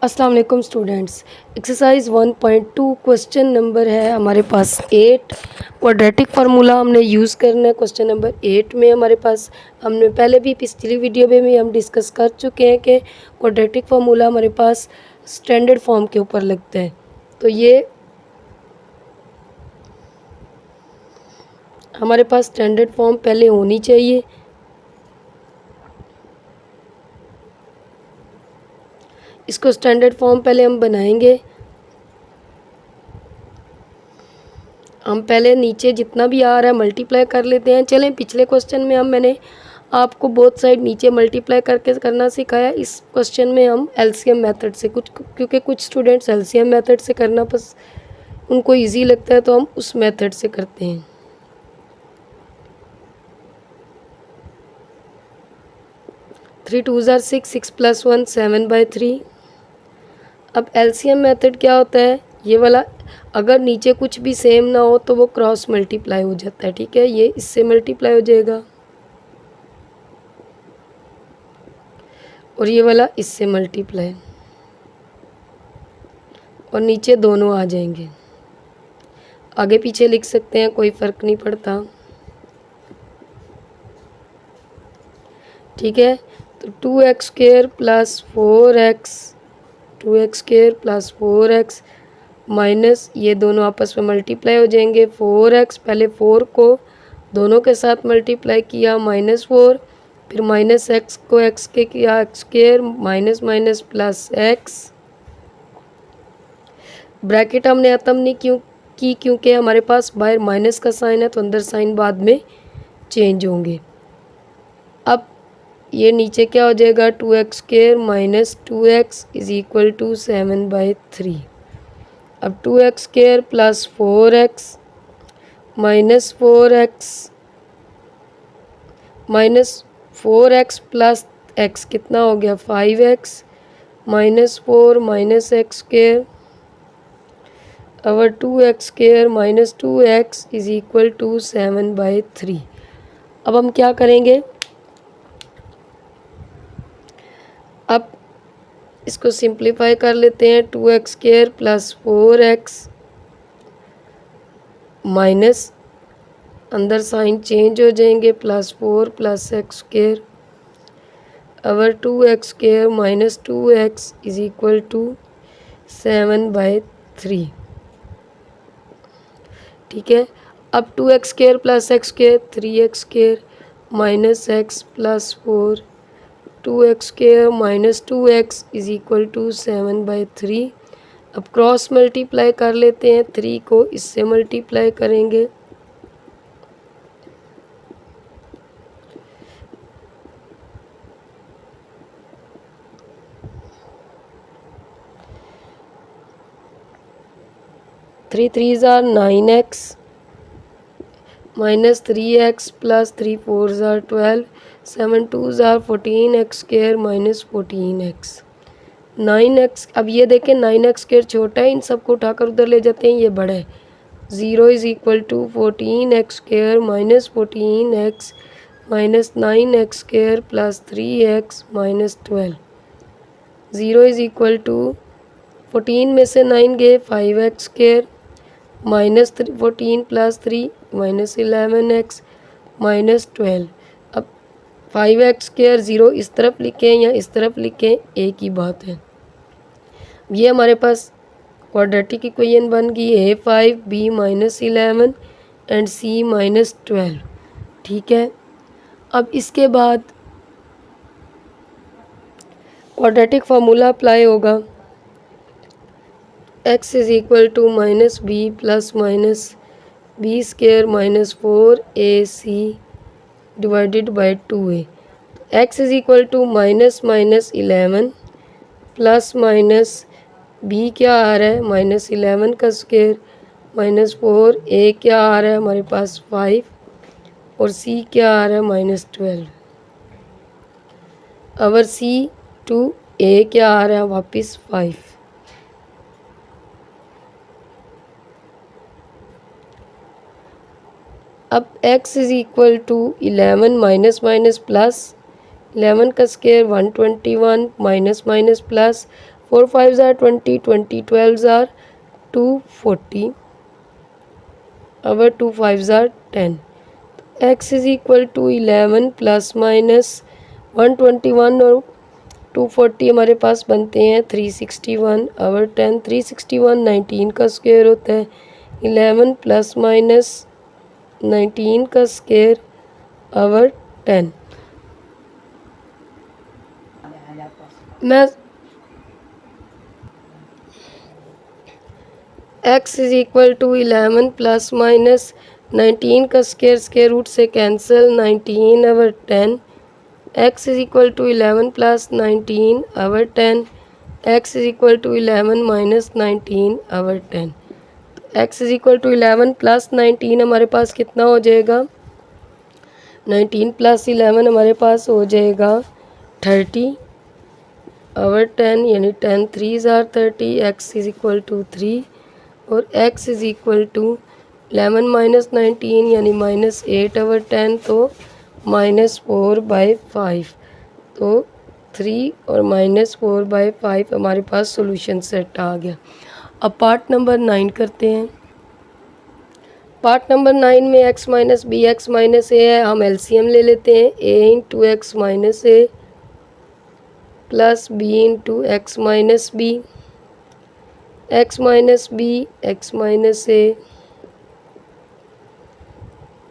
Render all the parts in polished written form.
अस्सलाम वालेकुम students. Exercise 1.2 question number है हमारे पास 8। क्वाड्रेटिक फार्मूला हमने यूज़ करना है क्वेश्चन नंबर 8 में। हमारे पास हमने पहले भी पिछली वीडियो में भी हम डिस्कस कर चुके हैं कि क्वाड्रेटिक फार्मूला हमारे पास स्टैंडर्ड फॉर्म के ऊपर लगता है। तो ये हमारे पास स्टैंडर्ड फॉर्म पहले होनी चाहिए। इसको स्टैंडर्ड फॉर्म पहले हम बनाएंगे। हम पहले नीचे जितना भी आ रहा है मल्टीप्लाई कर लेते हैं। चलें, पिछले क्वेश्चन में मैंने आपको बोथ साइड नीचे मल्टीप्लाई करके करना सिखाया। इस क्वेश्चन में हम एलसीएम मेथड से क्योंकि कुछ स्टूडेंट्स एलसीएम मेथड से करना उनको इजी लगता है, तो हम उस मेथड से करते हैं। थ्री टू ज़ार सिक्स, सिक्स प्लस वन 7/3। अब एलसीएम मेथड क्या होता है, ये वाला अगर नीचे कुछ भी सेम ना हो तो वो क्रॉस मल्टीप्लाई हो जाता है। ठीक है, ये इससे मल्टीप्लाई हो जाएगा और ये वाला इससे मल्टीप्लाई, और नीचे दोनों आ जाएंगे। आगे पीछे लिख सकते हैं, कोई फ़र्क नहीं पड़ता। ठीक है, तो 2x² plus 4x, 2x² plus 4x minus ये दोनों आपस में मल्टीप्लाई हो जाएंगे। 4x, पहले 4 को दोनों के साथ मल्टीप्लाई किया -4, फिर माइनस x को x के किया x² minus minus plus x। Bracket हमने ख़त्म नहीं की क्योंकि हमारे पास बाहर माइनस का साइन है, तो अंदर साइन बाद में चेंज होंगे। अब ये नीचे क्या हो जाएगा, 2x² minus 2x is equal to 7/3। अब 2x² plus 4x minus 4x plus x कितना हो गया 5x माइनस 4 माइनस x²। और 2x² minus 2x is equal to 7/3। अब हम क्या करेंगे, अब इसको सिंप्लीफाई कर लेते हैं। 2x² प्लस 4x माइनस अंदर साइन चेंज हो जाएंगे, प्लस 4 प्लस x²। और 2x² minus 2x is equal to 7/3। ठीक है, अब 2x² plus x² 3x² minus x plus 4, 2x² minus 2x is equal to 7/3। अब क्रॉस मल्टीप्लाई कर लेते हैं, 3 को इससे मल्टीप्लाई करेंगे। थ्री 3 ज़ार 9x माइनस 3x प्लस 3 4 ज़ार 12, 7 2 ज़ार 14x² माइनस 14x 9x। अब ये देखें 9x² छोटा है, इन सबको उठाकर उधर ले जाते हैं, ये बड़ा है। 0 is equal to 14x² minus 14x minus 9x² plus 3x minus 12। 0 is equal to 14 में से 9 गए 5x² minus 14 plus 3 minus 11x minus 12। अब 5x² 0 इस तरफ लिखें या इस तरफ लिखें, एक ही बात है। ये हमारे पास क्वाड्रेटिक इक्वेशन बन गई, a5 b minus 11 and c minus 12। ठीक है, अब इसके बाद क्वाड्रेटिक फार्मूला अप्लाई होगा। x is equal to minus b plus minus b² minus 4ac divided by 2a। x is equal to minus minus 11 plus minus b क्या आ रहा है minus 11 का स्क्वायर माइनस 4, a क्या आ रहा है हमारे पास 5 और c क्या आ रहा है माइनस 12। और c टू a क्या आ रहा है वापस 5। अब x is equal to 11 minus minus plus 11 का स्क्वायर 121 माइनस माइनस प्लस 4 5 ज़ार 20, 20 12 ज़ार 240 और 2 5 ज़ार 10। x is equal to 11 plus minus 121 और 240 हमारे पास बनते हैं 361 और 10 361 19 का स्क्वायर होता है 11 प्लस माइनस 19 का स्क्वायर और 10। मैं x is equal to 11 plus minus 19 का स्क्वायर रूट से कैंसिल 19 और 10। x is equal to 11 plus 19 और 10। x is equal to 11 minus 19 और 10। x is equal to 11 plus 19 हमारे पास कितना हो जाएगा, 19 प्लस 11 हमारे पास हो जाएगा 30 और 10 यानी 10 3 ज़ार 30। x इज़ इक्वल टू 3 और x is equal to 11 minus 19 यानी माइनस 8 और 10 तो -4/5। तो 3 और -4/5 हमारे पास सॉल्यूशन सेट आ गया। अब पार्ट नंबर 9 करते हैं। पार्ट नंबर 9 में x minus B X minus A है, हम एलसीएम ले लेते हैं। a into X minus A plus b into X minus B, X minus B X minus A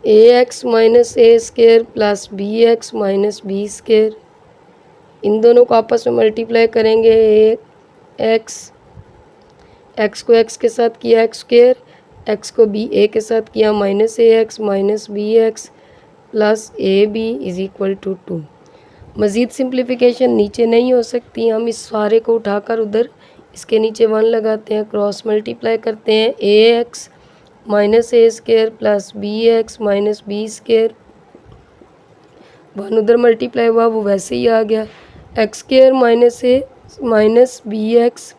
x minus A square plus B X minus B square. इन दोनों को आपस में मल्टीप्लाई करेंगे। एक्स को एक्स के साथ किया एक्स स्क्वायर, एक्स को बी ए के साथ किया minus A x minus B x plus a b is equal to 2। मज़ीद सिंप्लीफिकेशन नीचे नहीं हो सकती, हम इस सारे को उठाकर उधर इसके नीचे 1 लगाते हैं, क्रॉस मल्टीप्लाई करते हैं। A x minus A square plus B X minus B square, 1 उधर मल्टीप्लाई हुआ वो वैसे ही आ गया। X square minus A minus B x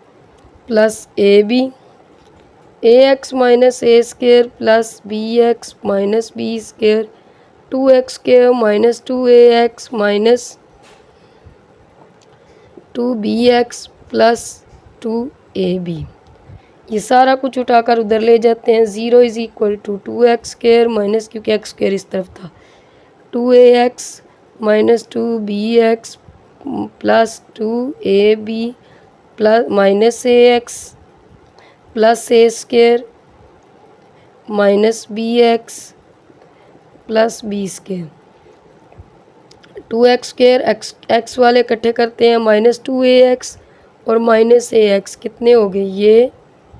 plus A x minus A square plus B X minus B square, 2x square minus 2ax minus 2bx plus 2ab। ये सारा कुछ उठाकर उधर ले जाते हैं। 0 is equal to 2x square minus, क्योंकि x square इस तरफ था, 2ax minus 2bx plus 2ab plus minus ax plus a square minus bx plus b square. 2x square x वाले इकट्ठे करते हैं, माइनस 2ax और माइनस ax कितने हो गए, ये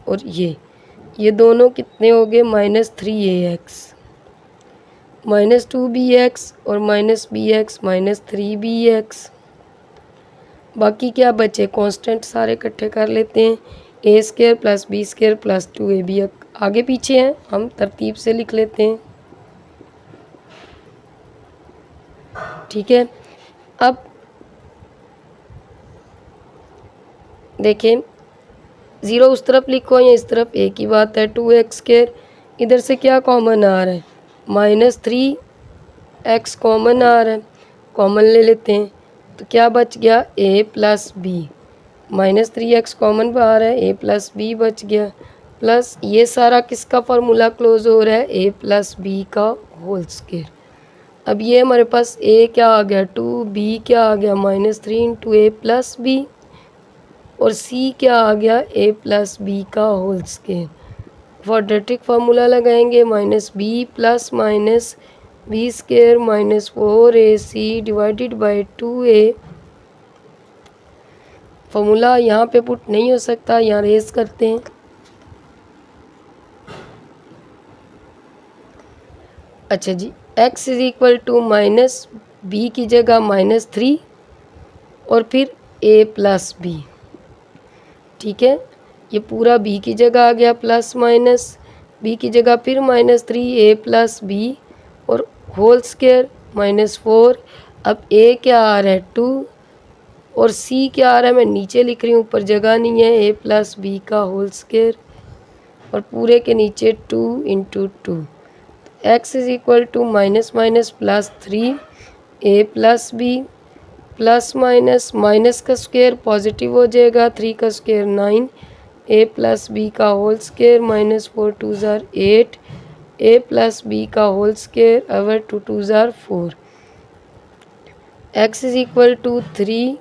और ये दोनों कितने हो गए, माइनस 3ax माइनस 2bx और माइनस bx माइनस 3bx। बाकी क्या बचे, कांस्टेंट सारे इकट्ठे कर लेते हैं। a square plus b square plus 2ab। आगे पीछे हैं, हम तरतीब से लिख लेते हैं, ठीक है। अब देखें, 0 उस तरफ लिखो या इस तरफ एक ही बात है। 2x स्क्वायर इधर से क्या कॉमन आ रहा है, माइनस 3x कॉमन आ रहा है, कॉमन ले लेते हैं तो क्या बच गया, a plus b, minus 3x common बाहर है, a प्लस बी बच गया, प्लस ये सारा किसका फार्मूला क्लोज हो रहा है, a प्लस बी का होल स्क्वायर। अब ये हमारे पास a क्या आ गया 2, b क्या आ गया minus 3 into a plus b और c क्या आ गया a प्लस बी का होल स्क्वायर। क्वाड्रेटिक फार्मूला लगाएंगे, minus b plus minus B square minus 4ac divided by 2a। Formula यहाँ पे पुट नहीं हो सकता, यहाँ रेज करते हैं। अच्छा जी, x is equal to minus b की जगह माइनस 3 और फिर a प्लस बी, ठीक है। ये पूरा b की जगह आ गया प्लस माइनस, b की जगह फिर माइनस 3 a प्लस बी और होल स्क्वायर माइनस 4। अब a क्या आ रहा है 2 और c क्या आ रहा है, मैं नीचे लिख रही हूँ, ऊपर जगह नहीं है, a प्लस बी का होल स्क्वायर और पूरे के नीचे 2 into 2। x is equal to minus minus plus 3 a plus b plus minus, minus का स्क्वायर पॉजिटिव हो जाएगा, 3 का स्क्वायर 9, ए प्लस बी का होल स्क्वायर माइनस 4 2 ज़ार 8, ए प्लस बी का होल स्क्वायर अवर 2 2 ज़ार 4, x is equal to 3,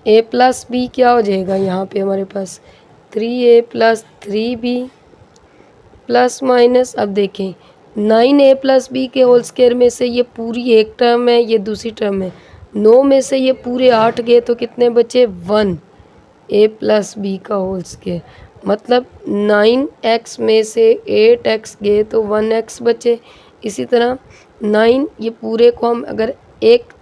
a plus b क्या हो जाएगा यहाँ पे हमारे पास 3a plus 3b plus minus, अब देखें 9a प्लस बी के होल स्क्वायर में से ये पूरी एक टर्म है, ये दूसरी टर्म है, 9 में से ये पूरे 8 गए तो कितने बचे 1, a प्लस बी का होल स्क्वायर, मतलब 9x में से 8x गए तो 1x बचे। इसी तरह 9 ये पूरे को हम अगर एक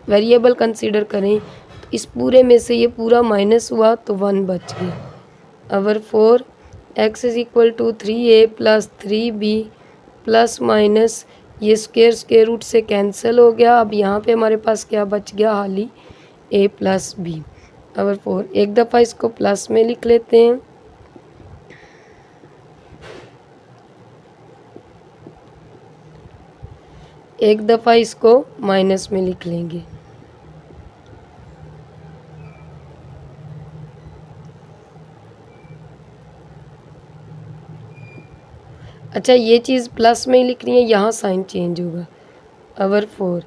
वेरिएबल कंसीडर करें तो इस पूरे में से ये पूरा माइनस हुआ तो 1 बच गया। Over 4 x is equal to 3a plus 3b plus minus, ये स्क्वायर रूट से कैंसिल हो गया। अब यहाँ पे हमारे पास क्या बच गया, हाली a प्लस बी। अवर 4 एक दफ़ा इसको प्लस में लिख लेते हैं, एक दफ़ा इसको माइनस में लिख लेंगे। अच्छा ये चीज़ प्लस में ही लिखनी है, यहाँ साइन चेंज होगा। अवर 4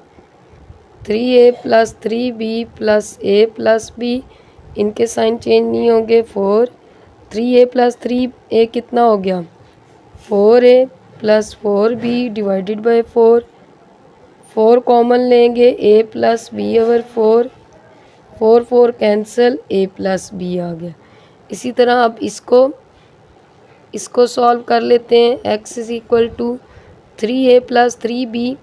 3a plus 3b plus a plus b, इनके साइन चेंज नहीं होंगे। 4 3a प्लस 3a कितना हो गया 4a plus 4b divided by 4, 4 common लेंगे a plus B over 4, 4 4 cancel, a plus B आ गया। इसी तरह अब इसको सॉल्व कर लेते हैं। x is equal to 3a plus 3b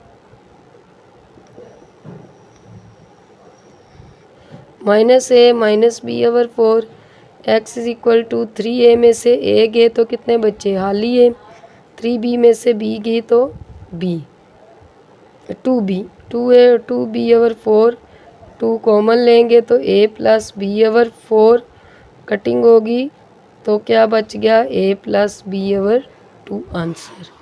minus a minus b over 4, x is equal to 3a में से a गए तो कितने बच्चे हाली a, 3b में से b गई तो b, 2b 2a 2b over 4, 2 common लेंगे तो a plus B over 4, cutting होगी तो क्या बच गया a plus B over 2 answer.